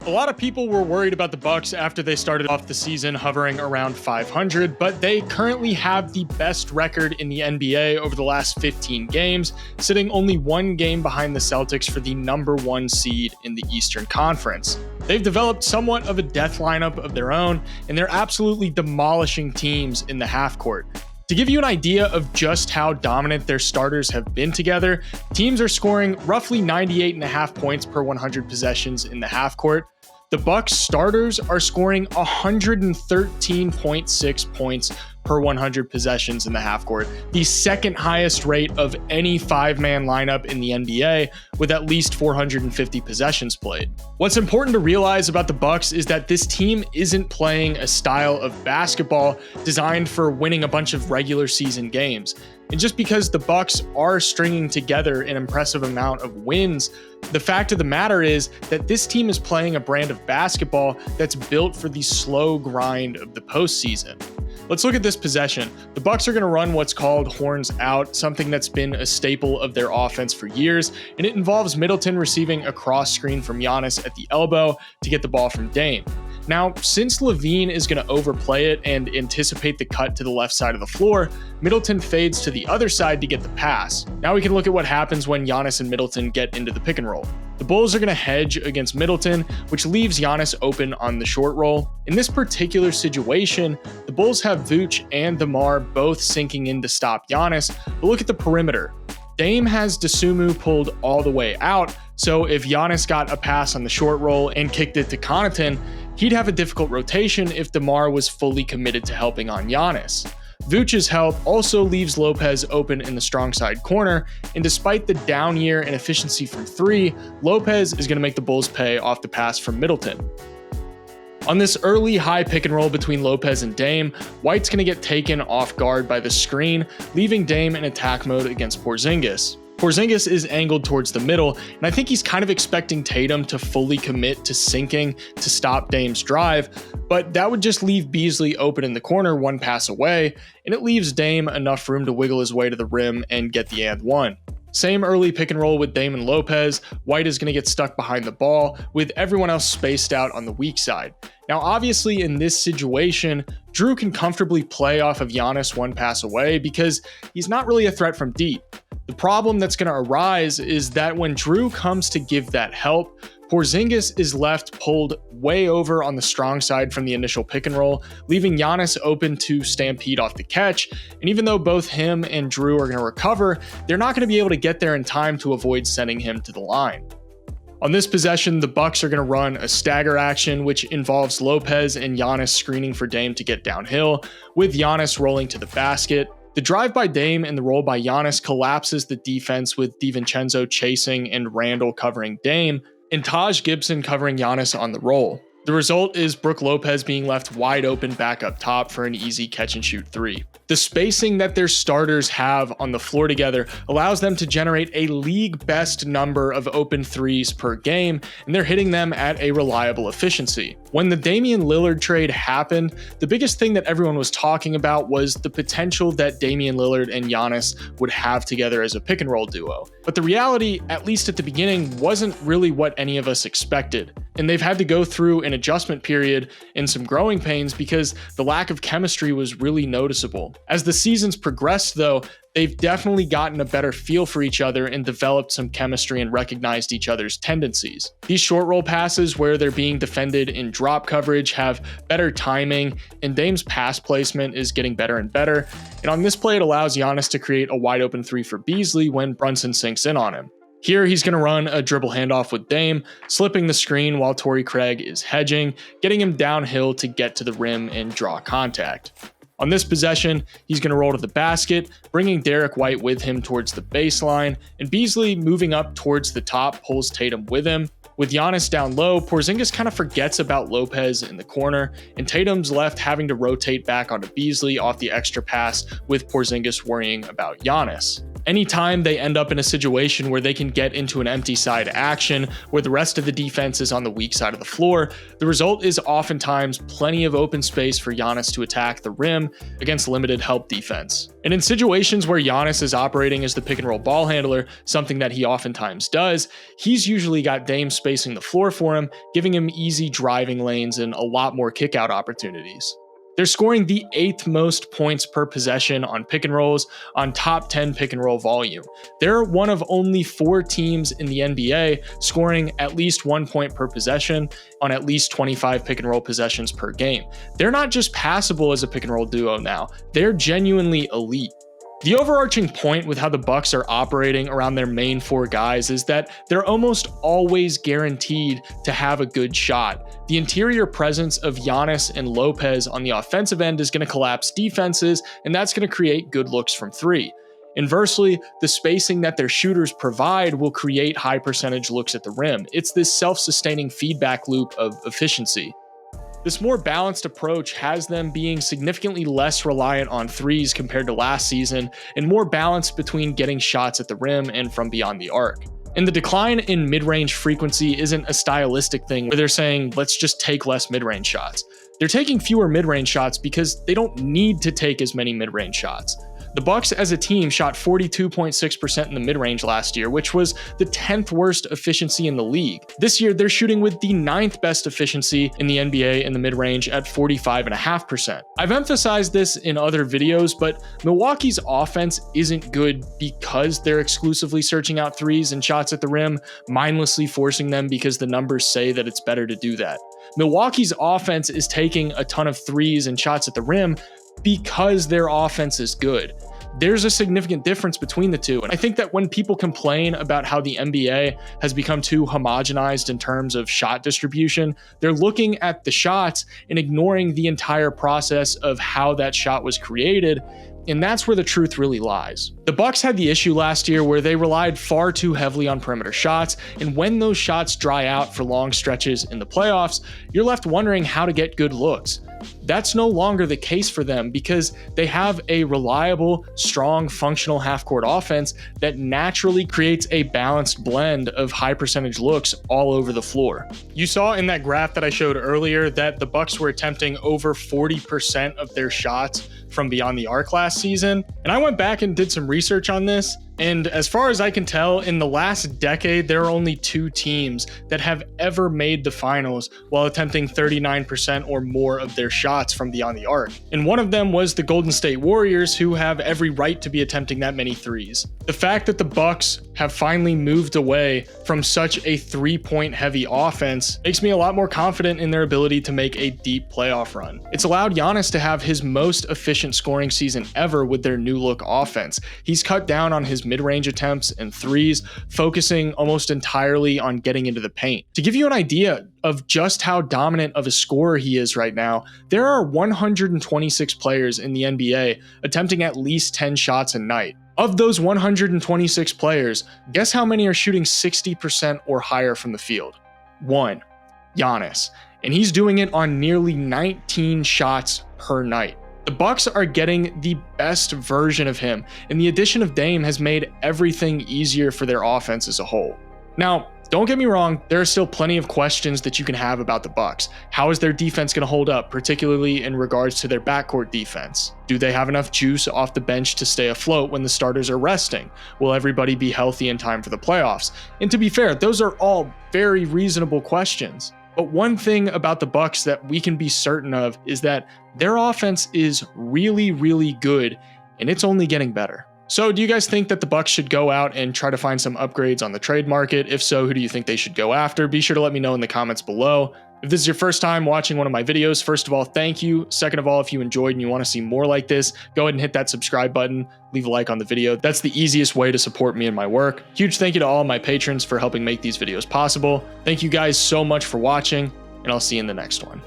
A lot of people were worried about the Bucks after they started off the season hovering around 500, but they currently have the best record in the NBA over the last 15 games, sitting only one game behind the Celtics for the #1 seed in the Eastern Conference. They've developed somewhat of a death lineup of their own, and they're absolutely demolishing teams in the half-court. To give you an idea of just how dominant their starters have been together, teams are scoring roughly 98.5 points per 100 possessions in the half-court. The Bucks starters are scoring 113.6 points per 100 possessions in the half-court, the second highest rate of any five-man lineup in the NBA, with at least 450 possessions played. What's important to realize about the Bucks is that this team isn't playing a style of basketball designed for winning a bunch of regular season games. And just because the Bucks are stringing together an impressive amount of wins, the fact of the matter is that this team is playing a brand of basketball that's built for the slow grind of the postseason. Let's look at this possession. The Bucks are going to run what's called horns out, something that's been a staple of their offense for years, and it involves Middleton receiving a cross screen from Giannis at the elbow to get the ball from Dame. Now, since LaVine is going to overplay it and anticipate the cut to the left side of the floor, Middleton fades to the other side to get the pass. Now we can look at what happens when Giannis and Middleton get into the pick and roll. The Bulls are going to hedge against Middleton, which leaves Giannis open on the short roll. In this particular situation, the Bulls have Vooch and DeMar both sinking in to stop Giannis, but look at the perimeter. Dame has Dosunmu pulled all the way out, so if Giannis got a pass on the short roll and kicked it to Connaughton, he'd have a difficult rotation if DeMar was fully committed to helping on Giannis. Vooch's help also leaves Lopez open in the strong side corner, and despite the down year and efficiency from three, Lopez is going to make the Bulls pay off the pass from Middleton. On this early high pick and roll between Lopez and Dame, White's going to get taken off guard by the screen, leaving Dame in attack mode against Porzingis. Porzingis is angled towards the middle, and I think he's kind of expecting Tatum to fully commit to sinking to stop Dame's drive, but that would just leave Beasley open in the corner one pass away, and it leaves Dame enough room to wiggle his way to the rim and get the and one. Same early pick and roll with Dame and Lopez. White is going to get stuck behind the ball, with everyone else spaced out on the weak side. Now, obviously, in this situation, Drew can comfortably play off of Giannis one pass away because he's not really a threat from deep. The problem that's going to arise is that when Drew comes to give that help, Porzingis is left pulled way over on the strong side from the initial pick and roll, leaving Giannis open to stampede off the catch. And even though both him and Drew are going to recover, they're not going to be able to get there in time to avoid sending him to the line. On this possession, the Bucks are going to run a stagger action, which involves Lopez and Giannis screening for Dame to get downhill, with Giannis rolling to the basket. The drive by Dame and the roll by Giannis collapses the defense, with DiVincenzo chasing and Randle covering Dame, and Taj Gibson covering Giannis on the roll. The result is Brook Lopez being left wide open back up top for an easy catch and shoot three. The spacing that their starters have on the floor together allows them to generate a league best number of open threes per game, and they're hitting them at a reliable efficiency. When the Damian Lillard trade happened, the biggest thing that everyone was talking about was the potential that Damian Lillard and Giannis would have together as a pick and roll duo. But the reality, at least at the beginning, wasn't really what any of us expected. And they've had to go through an adjustment period and some growing pains because the lack of chemistry was really noticeable. As the seasons progressed, though, they've definitely gotten a better feel for each other and developed some chemistry and recognized each other's tendencies. These short roll passes where they're being defended in drop coverage have better timing, and Dame's pass placement is getting better and better. And on this play, it allows Giannis to create a wide open three for Beasley when Brunson sinks in on him. Here, he's going to run a dribble handoff with Dame, slipping the screen while Torrey Craig is hedging, getting him downhill to get to the rim and draw contact. On this possession, he's going to roll to the basket, bringing Derek White with him towards the baseline, and Beasley moving up towards the top pulls Tatum with him. With Giannis down low, Porzingis kind of forgets about Lopez in the corner, and Tatum's left having to rotate back onto Beasley off the extra pass with Porzingis worrying about Giannis. Anytime they end up in a situation where they can get into an empty side action where the rest of the defense is on the weak side of the floor, the result is oftentimes plenty of open space for Giannis to attack the rim against limited help defense. And in situations where Giannis is operating as the pick and roll ball handler, something that he oftentimes does, he's usually got Dame spacing the floor for him, giving him easy driving lanes and a lot more kickout opportunities. They're scoring the 8th most points per possession on pick and rolls on top 10 pick and roll volume. They're one of only 4 teams in the NBA scoring at least 1 point per possession on at least 25 pick and roll possessions per game. They're not just passable as a pick and roll duo now, they're genuinely elite. The overarching point with how the Bucks are operating around their main 4 guys is that they're almost always guaranteed to have a good shot. The interior presence of Giannis and Lopez on the offensive end is going to collapse defenses, and that's going to create good looks from 3. Inversely, the spacing that their shooters provide will create high percentage looks at the rim. It's this self-sustaining feedback loop of efficiency. This more balanced approach has them being significantly less reliant on threes compared to last season, and more balanced between getting shots at the rim and from beyond the arc. And the decline in mid-range frequency isn't a stylistic thing where they're saying, let's just take less mid-range shots. They're taking fewer mid-range shots because they don't need to take as many mid-range shots. The Bucks as a team shot 42.6% in the mid-range last year, which was the 10th worst efficiency in the league. This year, they're shooting with the 9th best efficiency in the NBA in the mid-range at 45.5%. I've emphasized this in other videos, but Milwaukee's offense isn't good because they're exclusively searching out threes and shots at the rim, mindlessly forcing them because the numbers say that it's better to do that. Milwaukee's offense is taking a ton of threes and shots at the rim because their offense is good. There's a significant difference between the two. And I think that when people complain about how the NBA has become too homogenized in terms of shot distribution, they're looking at the shots and ignoring the entire process of how that shot was created. And that's where the truth really lies. The Bucks had the issue last year where they relied far too heavily on perimeter shots, and when those shots dry out for long stretches in the playoffs, you're left wondering how to get good looks. That's no longer the case for them because they have a reliable, strong, functional half-court offense that naturally creates a balanced blend of high percentage looks all over the floor. You saw in that graph that I showed earlier that the Bucks were attempting over 40% of their shots from beyond the arc last season, and I went back and did some research on this. And as far as I can tell, in the last decade, there are only 2 teams that have ever made the finals while attempting 39% or more of their shots from beyond the arc. And one of them was the Golden State Warriors, who have every right to be attempting that many threes. The fact that the Bucks have finally moved away from such a 3-point heavy offense makes me a lot more confident in their ability to make a deep playoff run. It's allowed Giannis to have his most efficient scoring season ever with their new look offense. He's cut down on his mid-range attempts and threes, focusing almost entirely on getting into the paint. To give you an idea of just how dominant of a scorer he is right now, there are 126 players in the NBA attempting at least 10 shots a night. Of those 126 players, guess how many are shooting 60% or higher from the field? 1. Giannis. And he's doing it on nearly 19 shots per night. The Bucks are getting the best version of him, and the addition of Dame has made everything easier for their offense as a whole. Now, don't get me wrong, there are still plenty of questions that you can have about the Bucks. How is their defense going to hold up, particularly in regards to their backcourt defense? Do they have enough juice off the bench to stay afloat when the starters are resting? Will everybody be healthy in time for the playoffs? And to be fair, those are all very reasonable questions. But one thing about the Bucks that we can be certain of is that their offense is really, really good, and it's only getting better. So do you guys think that the Bucks should go out and try to find some upgrades on the trade market? If so, who do you think they should go after? Be sure to let me know in the comments below. If this is your first time watching one of my videos, first of all, thank you. Second of all, if you enjoyed and you want to see more like this, go ahead and hit that subscribe button, leave a like on the video. That's the easiest way to support me and my work. Huge thank you to all my patrons for helping make these videos possible. Thank you guys so much for watching, and I'll see you in the next one.